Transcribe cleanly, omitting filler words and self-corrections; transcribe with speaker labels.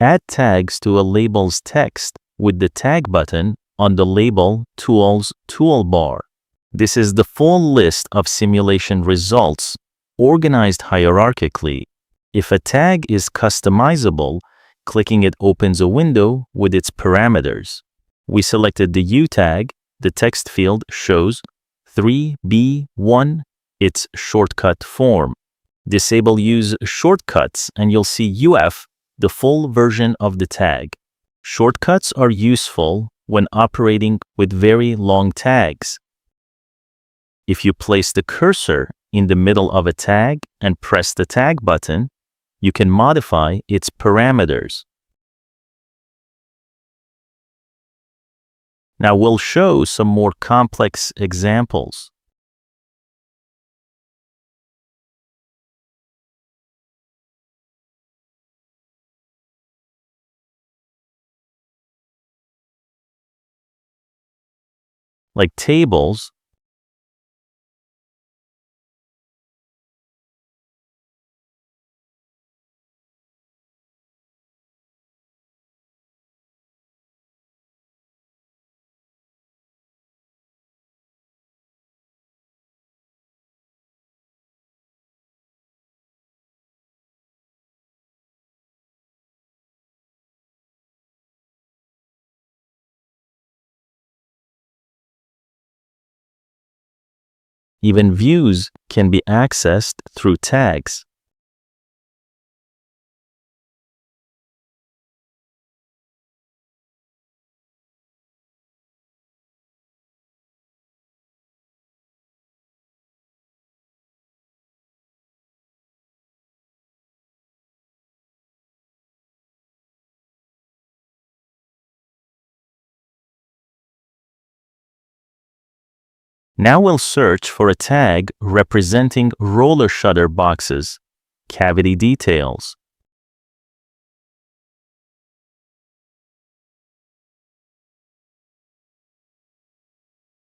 Speaker 1: Add tags to a label's text with the Tag button on the Label Tools toolbar. This is the full list of simulation results, organized hierarchically. If a tag is customizable, clicking it opens a window with its parameters. We selected the U tag. The text field shows 3B1, its shortcut form. Disable Use Shortcuts and you'll see UF, the full version of the tag. Shortcuts are useful when operating with very long tags. If you place the cursor in the middle of a tag and press the Tag button, you can modify its parameters. Now we'll show some more complex examples. Like tables, even views can be accessed through tags. Now we'll search for a tag representing roller shutter boxes, cavity details.